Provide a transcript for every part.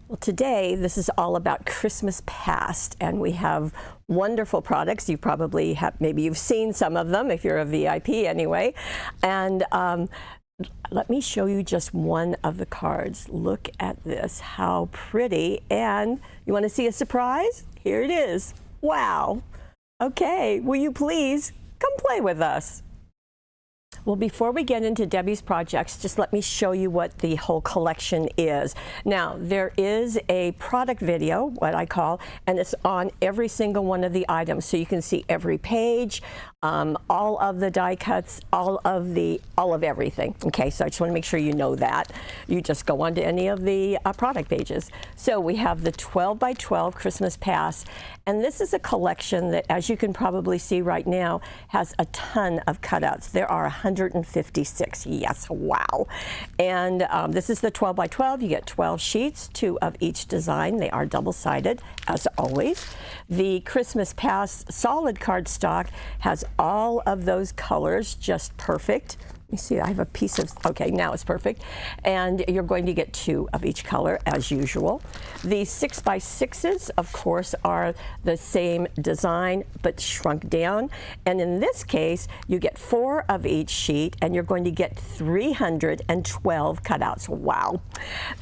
Well, today this is all about Christmas past, and we have wonderful products. You probably have, maybe you've seen some of them if you're a VIP anyway. And let me show you just one of the cards. Look at this, how pretty. And you want to see a surprise? Here it is. Wow. Okay, will you please come play with us? Well, before we get into Debbie's projects, just let me show you what the whole collection is. Now, there is a product video, what I call, and it's on every single one of the items. So you can see every page, all of the die cuts, all of everything. Okay, so I just want to make sure you know that. You just go on to any of the product pages. So we have the 12 by 12 Christmas Pass, and this is a collection that, as you can probably see right now, has a ton of cutouts. There are 156. Yes, wow. And this is the 12 by 12. You get 12 sheets, 2 of each design. They are double-sided, as always. The Christmas Pass solid cardstock has all of those colors, just perfect. Let me see, I have a piece of, okay, now it's perfect. And you're going to get 2 of each color as usual. The 6 by 6s, of course, are the same design but shrunk down. And in this case, you get 4 of each sheet and you're going to get 312 cutouts. Wow.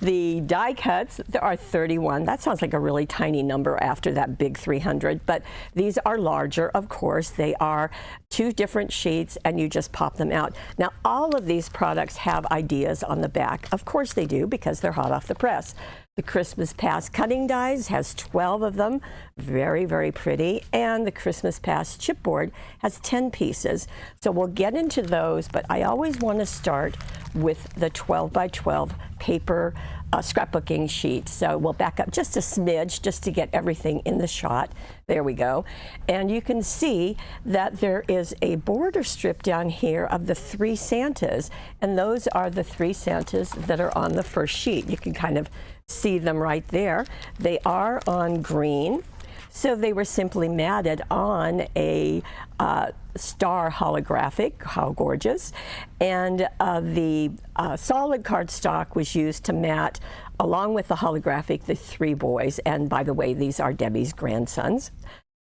The die cuts, there are 31. That sounds like a really tiny number after that big 300, but these are larger, of course. They are 2 different sheets and you just pop them out. Now, all of these products have ideas on the back. Of course they do, because they're hot off the press. The Christmas Pass cutting dies has 12 of them, very, very pretty. And the Christmas Pass chipboard has 10 pieces. So we'll get into those, but I always want to start with the 12 by 12 paper scrapbooking sheet. So we'll back up just a smidge just to get everything in the shot. There we go. And you can see that there is a border strip down here of the 3 Santas. And those are the 3 Santas that are on the first sheet. You can kind of see them right there. They are on green. So they were simply matted on a star holographic. How gorgeous. And the solid cardstock was used to mat, along with the holographic, the 3 boys. And by the way, these are Debbie's grandsons.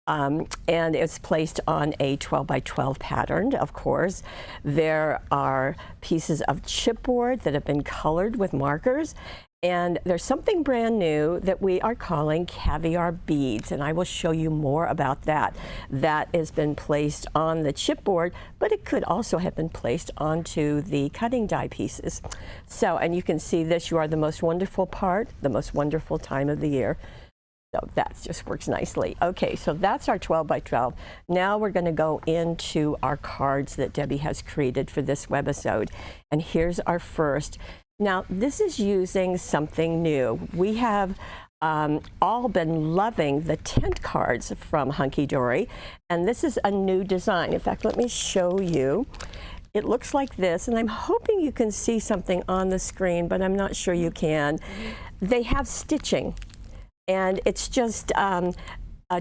And it's placed on a 12 by 12 pattern, of course. There are pieces of chipboard that have been colored with markers. And there's something brand new that we are calling caviar beads, and I will show you more about that. That has been placed on the chipboard, but it could also have been placed onto the cutting die pieces. So, and you can see this, you are the most wonderful part, the most wonderful time of the year. So that just works nicely. Okay, so that's our 12 by 12. Now we're going to go into our cards that Debbie has created for this webisode. And here's our first. Now, this is using something new. We have all been loving the tent cards from Hunky Dory, and this is a new design. In fact, let me show you. It looks like this, and I'm hoping you can see something on the screen, but I'm not sure you can. They have stitching, and it's just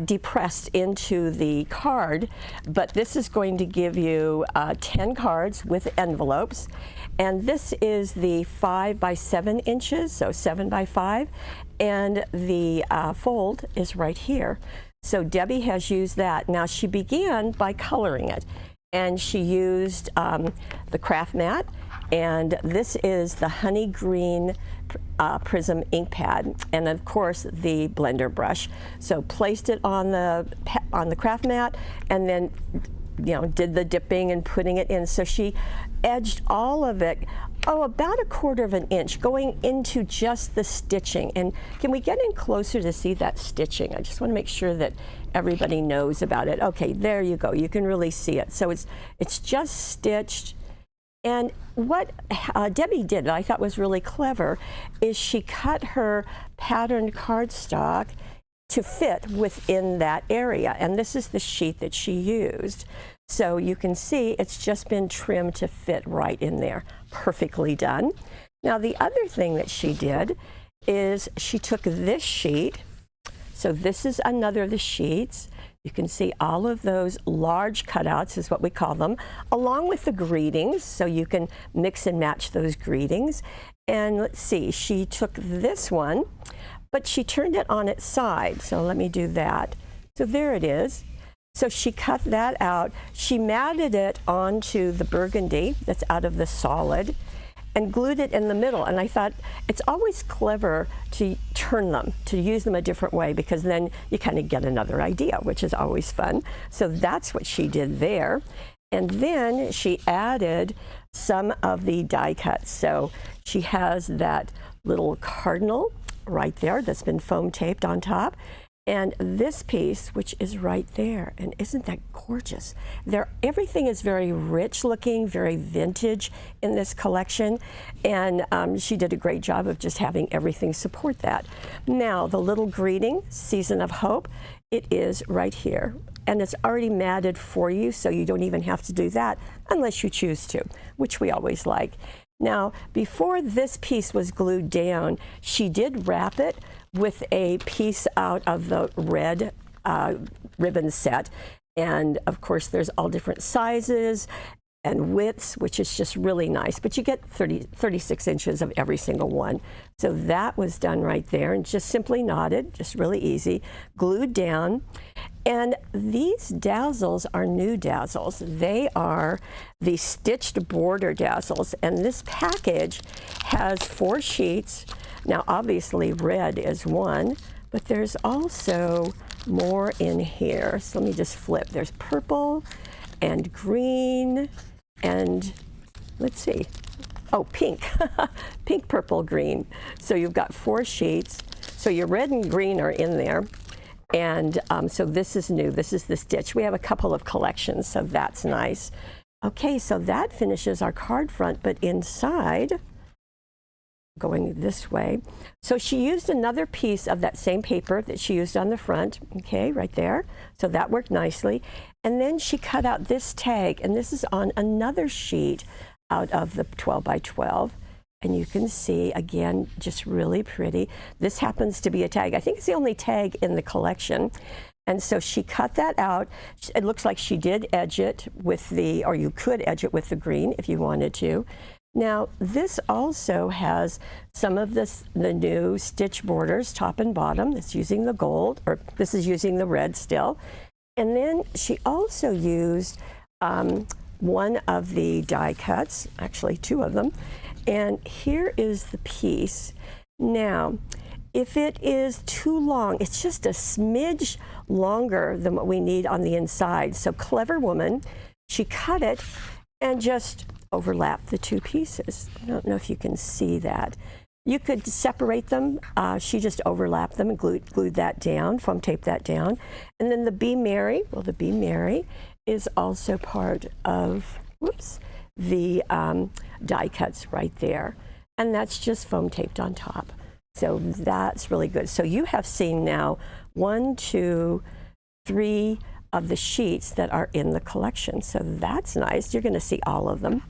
depressed into the card, but this is going to give you 10 cards with envelopes. And this is the 5 by 7 inches, so 7 by 5, and the fold is right here. So Debbie has used that. Now, she began by coloring it, and she used the craft mat, and this is the honey green prism ink pad, and of course the blender brush. So placed it on the craft mat, and then did the dipping and putting it in. So she edged all of it, about 1/4 of an inch, going into just the stitching. And can we get in closer to see that stitching? I just want to make sure that everybody knows about it. Okay, there you go. You can really see it. So it's just stitched. And what Debbie did, I thought was really clever, is she cut her patterned cardstock to fit within that area. And this is the sheet that she used. So you can see it's just been trimmed to fit right in there. Perfectly done. Now, the other thing that she did is she took this sheet. So this is another of the sheets. You can see all of those large cutouts is what we call them, along with the greetings. So you can mix and match those greetings. And let's see, she took this one, but she turned it on its side. So let me do that. So there it is. So she cut that out. She matted it onto the burgundy that's out of the solid and glued it in the middle. And I thought it's always clever to turn them, to use them a different way, because then you kind of get another idea, which is always fun. So that's what she did there. And then she added some of the die cuts. So she has that little cardinal right there that's been foam taped on top. And this piece, which is right there, and isn't that gorgeous? Everything is very rich looking, very vintage in this collection, and she did a great job of just having everything support that. Now, the little greeting, Season of Hope, it is right here, and it's already matted for you, so you don't even have to do that unless you choose to, which we always like. Now, before this piece was glued down, she did wrap it with a piece out of the red ribbon set. And of course, there's all different sizes and widths, which is just really nice. But you get 36 inches of every single one. So that was done right there and just simply knotted, just really easy, glued down. And these dazzles are new dazzles. They are the stitched border dazzles. And this package has 4 sheets. Now, obviously, red is one, but there's also more in here. So let me just flip. There's purple and green and, let's see, oh, pink. Pink, purple, green. So you've got 4 sheets. So your red and green are in there. And so this is new. This is the stitch. We have a couple of collections, so that's nice. Okay, so that finishes our card front, but inside, going this way. So she used another piece of that same paper that she used on the front, okay, right there. So that worked nicely. And then she cut out this tag, and this is on another sheet out of the 12 by 12. And you can see, again, just really pretty. This happens to be a tag. I think it's the only tag in the collection. And so she cut that out. It looks like she did edge it with the, or you could edge it with the green if you wanted to. Now, this also has some of the new stitch borders, top and bottom. It's using the gold, or this is using the red still. And then she also used one of the die cuts, actually 2 of them. And here is the piece. Now, if it is too long, it's just a smidge longer than what we need on the inside. So clever woman, she cut it and just overlapped the 2 pieces. I don't know if you can see that. You could separate them. She just overlapped them and glued that down, foam taped that down. And then the Be Merry, well, the Be Merry is also part of, whoops, the die cuts right there. And that's just foam taped on top. So that's really good. So you have seen now 1, 2, 3 of the sheets that are in the collection. So that's nice. You're going to see all of them.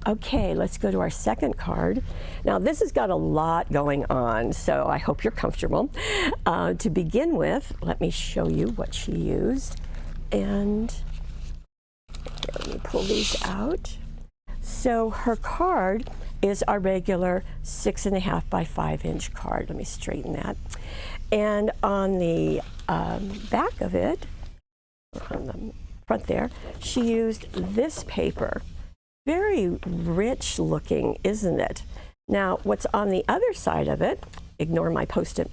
Okay, let's go to our second card. Now this has got a lot going on, so I hope you're comfortable. To begin with, let me show you what she used. And here, let me pull these out. So her card is our regular 6.5 by 5 inch card. Let me straighten that. And on the back of it, on the front there, she used this paper. Very rich looking, isn't it? Now, what's on the other side of it, ignore my post-its,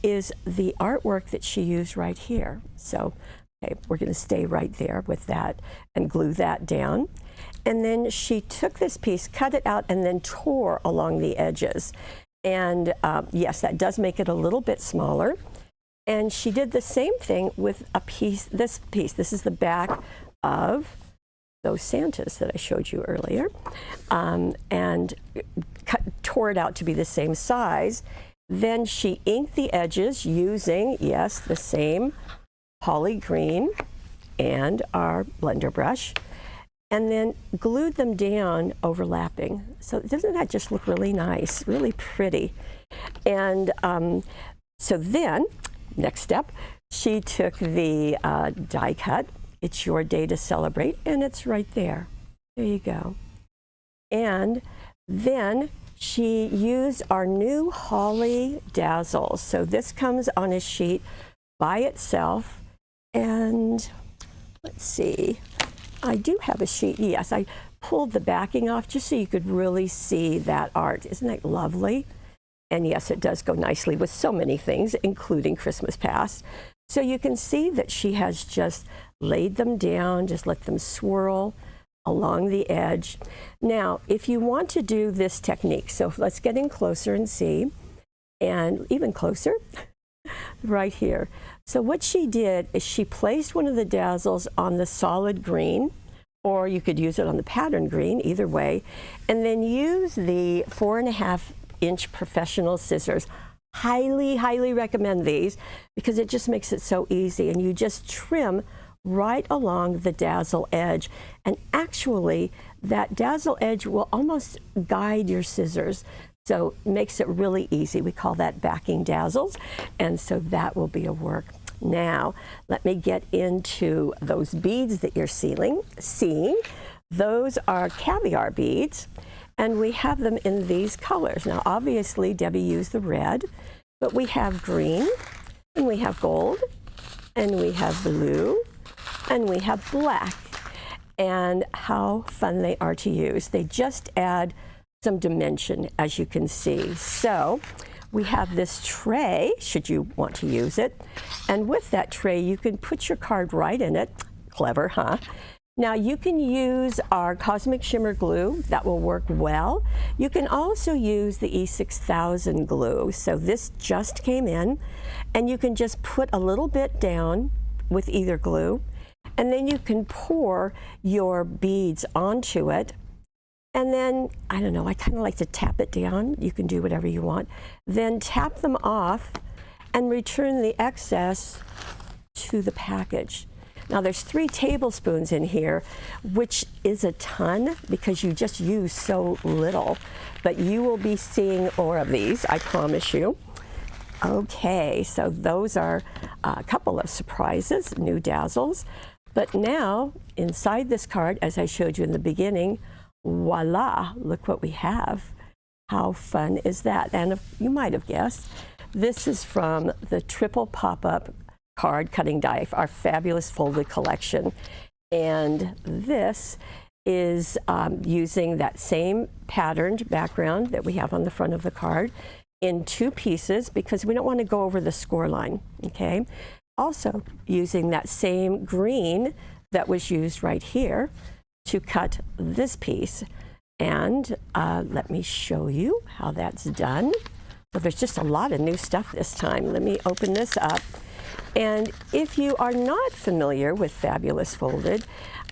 is the artwork that she used right here. So, okay, we're going to stay right there with that and glue that down. And then she took this piece, cut it out, and then tore along the edges. And yes, that does make it a little bit smaller. And she did the same thing with a piece, this piece. This is the back of those Santas that I showed you earlier. And tore it out to be the same size. Then she inked the edges using, yes, the same Holly green and our blender brush, and then glued them down overlapping. So doesn't that just look really nice, really pretty? And so then, next step, she took the die cut. It's your day to celebrate, and it's right there. There you go. And then she used our new Holly Dazzles. So this comes on a sheet by itself, and let's see, I do have a sheet. Yes, I pulled the backing off just so you could really see that art. Isn't that lovely? And yes, it does go nicely with so many things, including Christmas Past. So you can see that she has just laid them down, just let them swirl along the edge. Now, if you want to do this technique, so let's get in closer and see, and even closer, right here. So what she did is she placed one of the dazzles on the solid green, or you could use it on the pattern green, either way, and then use the 4.5-inch professional scissors. Highly, highly recommend these because it just makes it so easy, and you just trim right along the dazzle edge, and actually that dazzle edge will almost guide your scissors, so it makes it really easy. We call that backing dazzles, and so that will be a work. Now let me get into those beads that you're seeing. Those are caviar beads, and we have them in these colors. Now obviously Debbie used the red, but we have green, and we have gold, and we have blue, and we have black. And how fun they are to use. They just add some dimension, as you can see. So we have this tray, should you want to use it. And with that tray, you can put your card right in it. Clever, huh? Now you can use our Cosmic Shimmer glue. That will work well. You can also use the E6000 glue. So this just came in, and you can just put a little bit down with either glue, and then you can pour your beads onto it. And then, I don't know, I kind of like to tap it down. You can do whatever you want. Then tap them off and return the excess to the package. Now there's 3 tablespoons in here, which is a ton because you just use so little. But you will be seeing more of these, I promise you. Okay, so those are a couple of surprises, new dazzles. But now, inside this card, as I showed you in the beginning, voila, look what we have. How fun is that? And if you might have guessed, this is from the Triple Pop-Up Card Cutting Die, our fabulous folded collection. And this is using that same patterned background that we have on the front of the card in 2 pieces because we don't want to go over the score line, okay? Also using that same green that was used right here to cut this piece. And let me show you how that's done. So there's just a lot of new stuff this time. Let me open this up. And if you are not familiar with Fabulous Folded,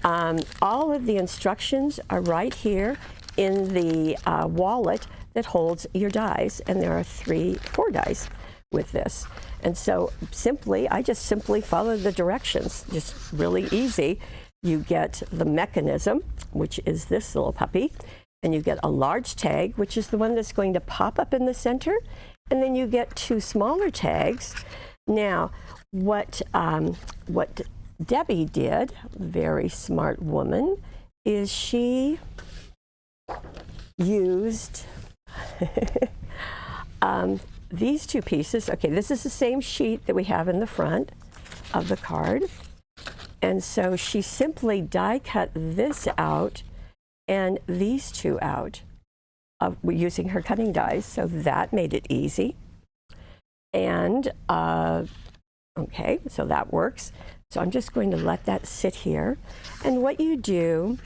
all of the instructions are right here in the wallet that holds your dies. And there are 4 dies with this. And so I just simply follow the directions, just really easy. You get the mechanism, which is this little puppy, and you get a large tag, which is the one that's going to pop up in the center, and then you get 2 smaller tags. Now, what Debbie did, very smart woman, is she used these 2 pieces. Okay, this is the same sheet that we have in the front of the card. And so she simply die cut this out and these 2 out using her cutting dies. So that made it easy. And okay, so that works. So I'm just going to let that sit here. And what you do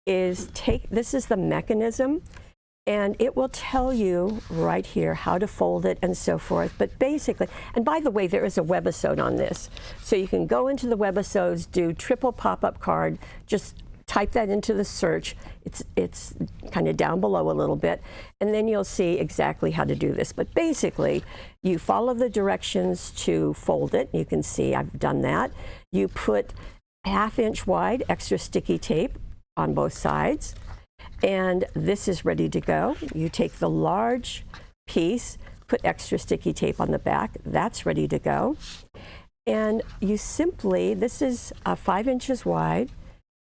is this is the mechanism, and it will tell you right here how to fold it and so forth. But basically, and by the way, there is a webisode on this. So you can go into the webisodes, do Triple Pop-Up Card, just type that into the search. It's kind of down below a little bit, and then you'll see exactly how to do this. But basically, you follow the directions to fold it. You can see I've done that. You put 1/2 inch wide extra sticky tape on both sides. And this is ready to go. You take the large piece, put extra sticky tape on the back. That's ready to go. And you simply, this is 5 inches wide.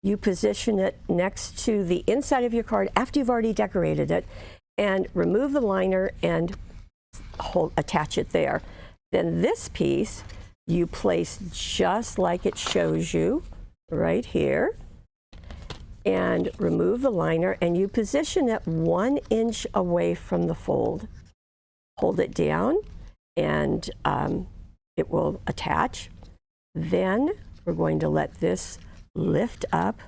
You position it next to the inside of your card after you've already decorated it. and remove the liner and attach it there. Then this piece you place just like it shows you right here, and remove the liner, and you position it 1 inch away from the fold. Hold it down and it will attach. Then we're going to let this lift up,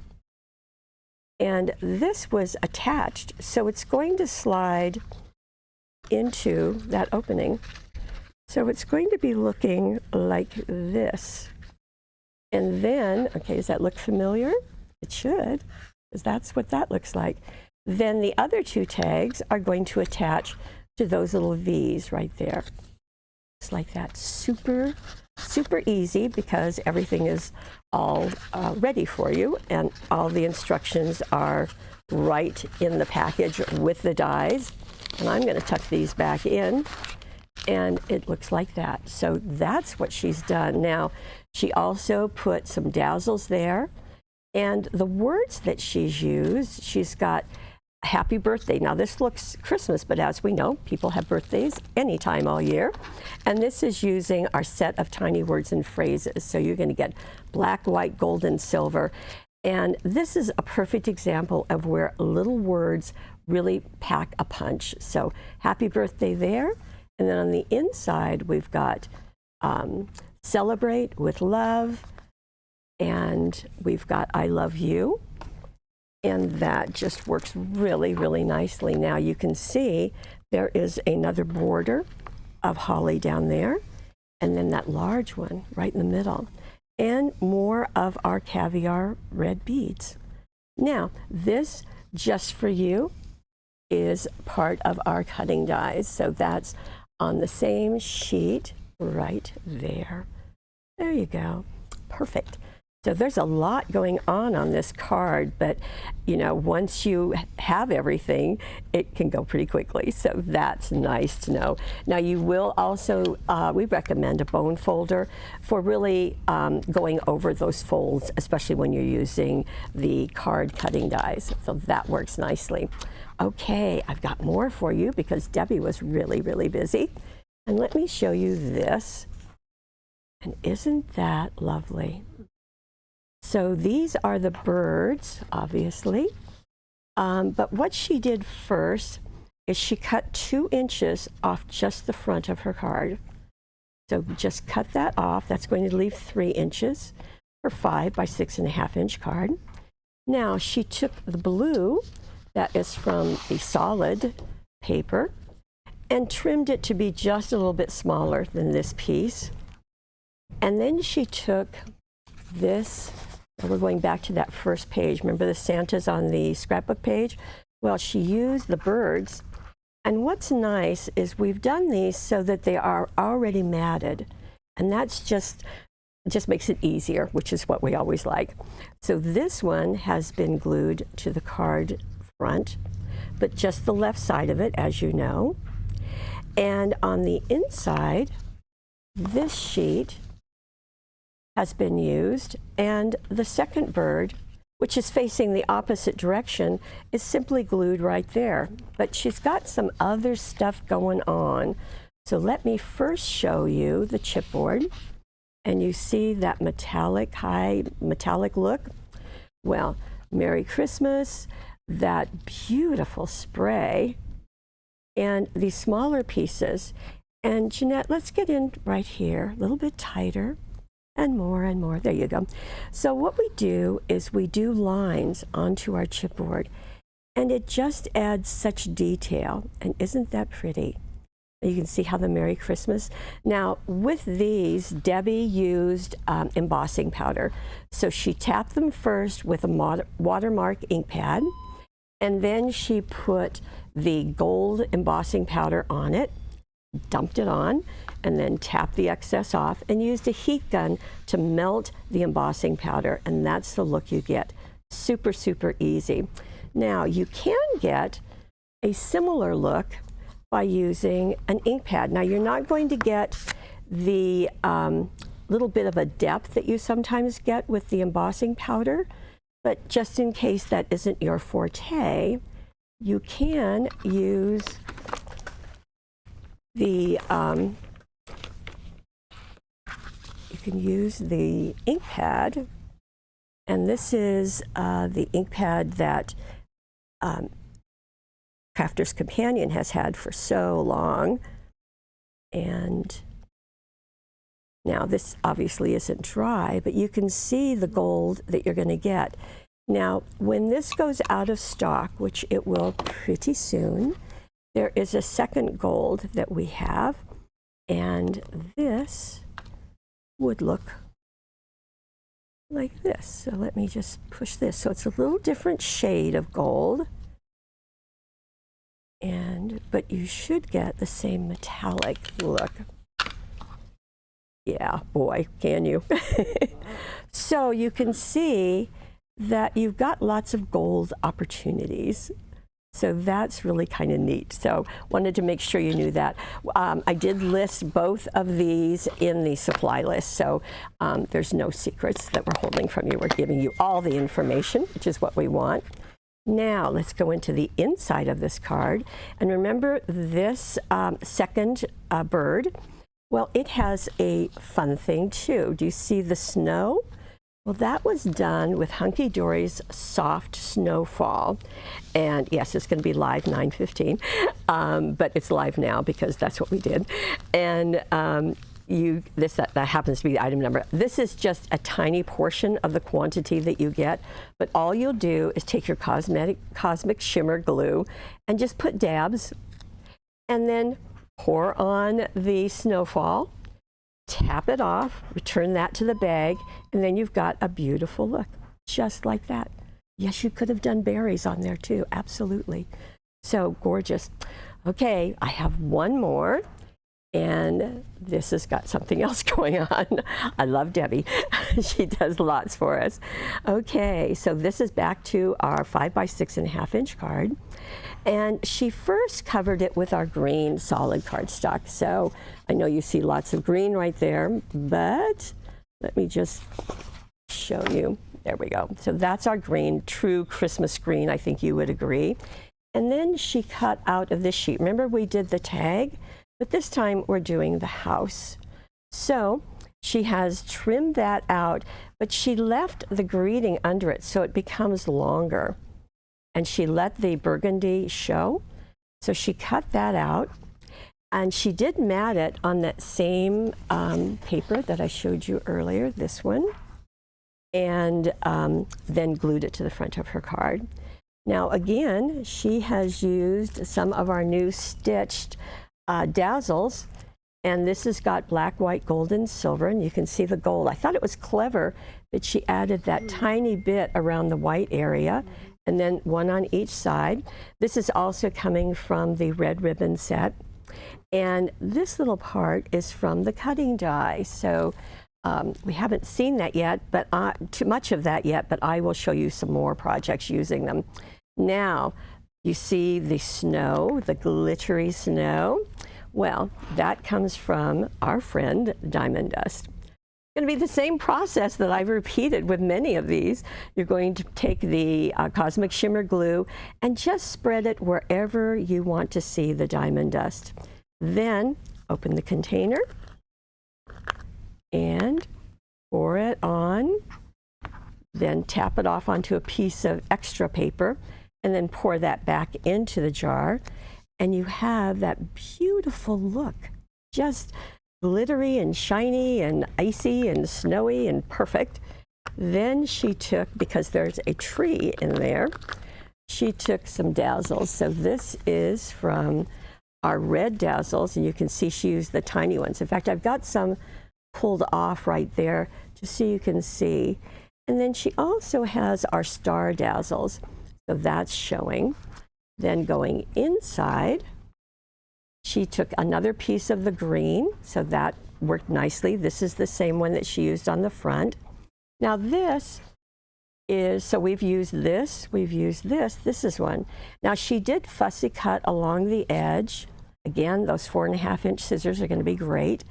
and this was attached, so it's going to slide into that opening. So it's going to be looking like this. And then, okay, does that look familiar? It should, because that's what that looks like. Then the other 2 tags are going to attach to those little V's right there. It's like that. Super, super easy, because everything is all ready for you, and all the instructions are right in the package with the dies. And I'm going to tuck these back in, and it looks like that. So that's what she's done. Now, she also put some dazzles there, and the words that she's used, she's got happy birthday. Now this looks Christmas, but as we know, people have birthdays anytime all year. And this is using our set of tiny words and phrases. So you're going to get black, white, gold, and silver. And this is a perfect example of where little words really pack a punch. So happy birthday there. And then on the inside, we've got celebrate with love, and we've got I love you. And that just works really, really nicely. Now you can see there is another border of holly down there, and then that large one right in the middle, and more of our caviar red beads. Now, this just for you is part of our cutting dies. So that's on the same sheet right there. There you go. Perfect. So there's a lot going on this card, but you know, once you have everything, it can go pretty quickly. So that's nice to know. Now you will also, we recommend a bone folder for really going over those folds, especially when you're using the card cutting dies. So that works nicely. Okay, I've got more for you because Debbie was really, really busy. And let me show you this. And isn't that lovely? So these are the birds, obviously. But what she did first is she cut 2 inches off just the front of her card. So just cut that off. That's going to leave 3 inches for 5 by 6.5 inch card. Now she took the blue that is from the solid paper and trimmed it to be just a little bit smaller than this piece. And then she took this. We're going back to that first page. Remember the Santas on the scrapbook page? Well, she used the birds. And what's nice is we've done these so that they are already matted. And that's just makes it easier, which is what we always like. So this one has been glued to the card front, but just the left side of it, as you know. And on the inside, this sheet has been used, and the second bird, which is facing the opposite direction, is simply glued right there. But she's got some other stuff going on. So let me first show you the chipboard, and you see that high metallic look. Well, Merry Christmas, that beautiful spray, and these smaller pieces. And Jeanette, let's get in right here, a little bit tighter. And more and more. There you go. So what we do is we do lines onto our chipboard, and it just adds such detail. And isn't that pretty? You can see how the Merry Christmas. Now with these, Debbie used embossing powder. So she tapped them first with a watermark ink pad, and then she put the gold embossing powder on it, dumped it on, and then tapped the excess off and used a heat gun to melt the embossing powder, and that's the look you get. Super, super easy. Now you can get a similar look by using an ink pad. Now you're not going to get the little bit of a depth that you sometimes get with the embossing powder, but just in case that isn't your forte, you can use the ink pad, and this is the ink pad that Crafter's Companion has had for so long. And now this obviously isn't dry, but you can see the gold that you're going to get. Now, when this goes out of stock, which it will pretty soon, there is a second gold that we have, and this would look like this. So let me just push this. So it's a little different shade of gold, but you should get the same metallic look. Yeah, boy, can you. So you can see that you've got lots of gold opportunities. So that's really kind of neat. So wanted to make sure you knew that. I did list both of these in the supply list, so there's no secrets that we're holding from you. We're giving you all the information, which is what we want. Now let's go into the inside of this card. And remember this second bird, well, it has a fun thing too. Do you see the snow? Well, that was done with Hunky Dory's Soft Snowfall. And yes, it's going to be live 9:15, but it's live now because that's what we did. And that happens to be the item number. This is just a tiny portion of the quantity that you get, but all you'll do is take your Cosmic Shimmer glue and just put dabs, and then pour on the snowfall, tap it off, return that to the bag, and then you've got a beautiful look, just like that. Yes, you could have done berries on there too, absolutely. So gorgeous. Okay, I have one more, and this has got something else going on. I love Debbie. She does lots for us. Okay, so this is back to our 5 by 6.5 inch card. And she first covered it with our green solid cardstock. So I know you see lots of green right there, but let me just show you. There we go. So that's our green, true Christmas green, I think you would agree. And then she cut out of this sheet. Remember we did the tag, but this time we're doing the house. So she has trimmed that out, but she left the greeting under it so it becomes longer. And she let the burgundy show. So she cut that out, and she did mat it on that same paper that I showed you earlier, this one, and then glued it to the front of her card. Now again, she has used some of our new stitched dazzles, and this has got black, white, gold, and silver, and you can see the gold. I thought it was clever that she added that tiny bit around the white area, and then one on each side. This is also coming from the red ribbon set. And this little part is from the cutting die. So we haven't seen that yet, but too much of that yet, but I will show you some more projects using them. Now, you see the snow, the glittery snow. Well, that comes from our friend Diamond Dust. Going to be the same process that I've repeated with many of these. You're going to take the Cosmic Shimmer glue and just spread it wherever you want to see the diamond dust. Then open the container and pour it on, then tap it off onto a piece of extra paper, and then pour that back into the jar, and you have that beautiful look. Just glittery and shiny and icy and snowy and perfect. Then she took, because there's a tree in there, she took some dazzles. So this is from our red dazzles, and you can see she used the tiny ones. In fact, I've got some pulled off right there just so you can see. And then she also has our star dazzles. So that's showing. Then going inside, she took another piece of the green, so that worked nicely. This is the same one that she used on the front. Now this is, so we've used this, this is one. Now she did fussy cut along the edge. Again, those 4.5 inch scissors are going to be great.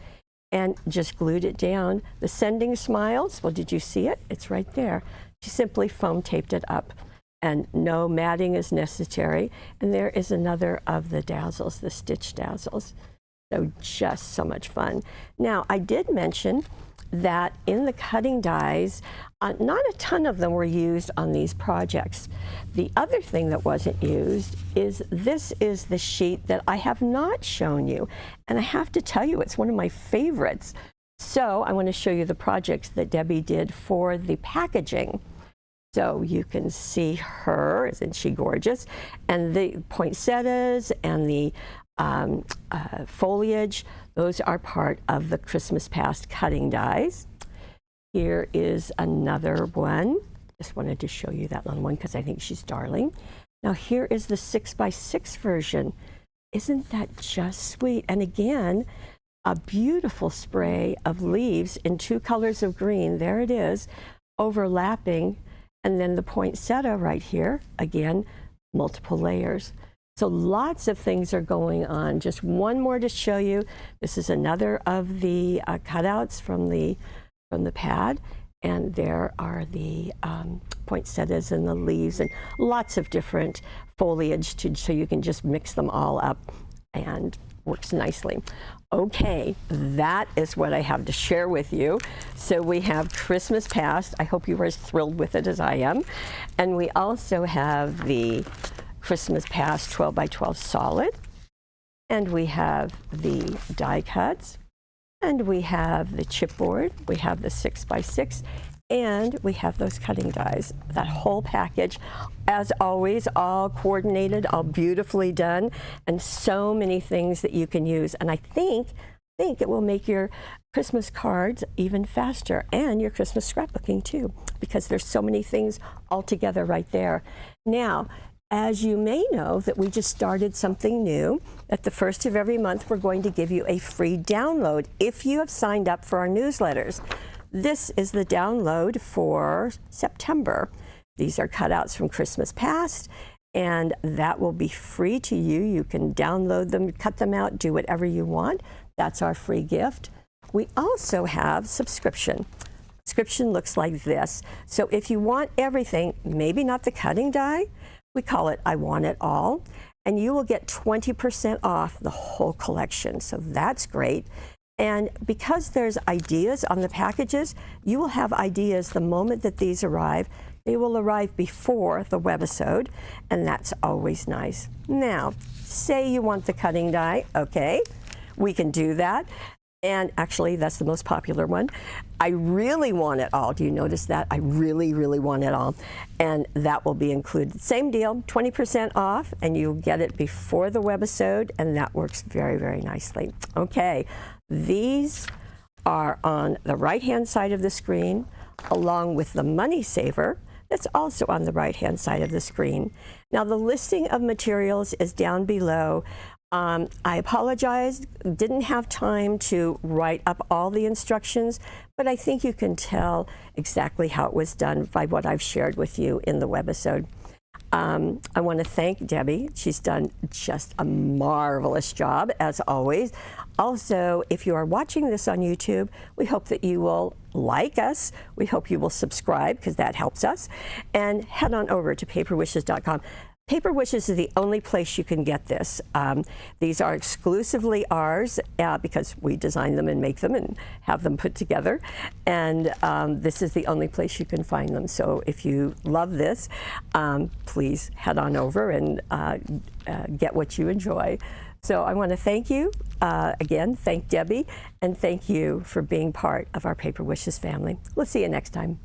And just glued it down. The Sending Smiles, well, did you see it? It's right there. She simply foam taped it up. and no matting is necessary. And there is another of the dazzles, the stitch dazzles. So just so much fun. Now, I did mention that in the cutting dies, not a ton of them were used on these projects. The other thing that wasn't used is this is the sheet that I have not shown you. And I have to tell you, it's one of my favorites. So I want to show you the projects that Debbie did for the packaging. So you can see her, isn't she gorgeous? And the poinsettias and the foliage, those are part of the Christmas Past cutting dies. Here is another one. Just wanted to show you that little one because I think she's darling. Now here is the 6x6 version. Isn't that just sweet? And again, a beautiful spray of leaves in 2 colors of green. There it is, overlapping. And then the poinsettia right here, again, multiple layers. So lots of things are going on. Just one more to show you. This is another of the cutouts from the pad. And there are the poinsettias and the leaves and lots of different foliage so you can just mix them all up and works nicely. Okay, that is what I have to share with you. So we have Christmas Past. I hope you are as thrilled with it as I am. And we also have the Christmas Past 12x12 solid. And we have the die cuts. And we have the chipboard. We have the 6x6. And we have those cutting dies, that whole package. As always, all coordinated, all beautifully done, and so many things that you can use. And I think it will make your Christmas cards even faster and your Christmas scrapbooking too, because there's so many things all together right there. Now, as you may know, that we just started something new. At the first of every month, we're going to give you a free download if you have signed up for our newsletters. This is the download for September. These are cutouts from Christmas Past, and that will be free to you. You can download them, cut them out, do whatever you want. That's our free gift. We also have subscription. Subscription looks like this. So if you want everything, maybe not the cutting die, we call it I Want It All, and you will get 20% off the whole collection. So that's great. And because there's ideas on the packages, you will have ideas the moment that these arrive. They will arrive before the webisode, and that's always nice. Now, say you want the cutting die, okay, we can do that. And actually, that's the most popular one. I really want it all. Do you notice that? I really, really want it all. And that will be included. Same deal, 20% off, and you'll get it before the webisode, and that works very, very nicely. Okay, these are on the right-hand side of the screen, along with the Money Saver. That's also on the right-hand side of the screen. Now, the listing of materials is down below. I apologize, didn't have time to write up all the instructions, but I think you can tell exactly how it was done by what I've shared with you in the webisode. I want to thank Debbie. She's done just a marvelous job, as always. Also, if you are watching this on YouTube, we hope that you will like us. We hope you will subscribe, because that helps us. And head on over to paperwishes.com. Paper Wishes is the only place you can get this. These are exclusively ours because we design them and make them and have them put together. And this is the only place you can find them. So if you love this, please head on over and get what you enjoy. So I want to thank you again, thank Debbie, and thank you for being part of our Paper Wishes family. We'll see you next time.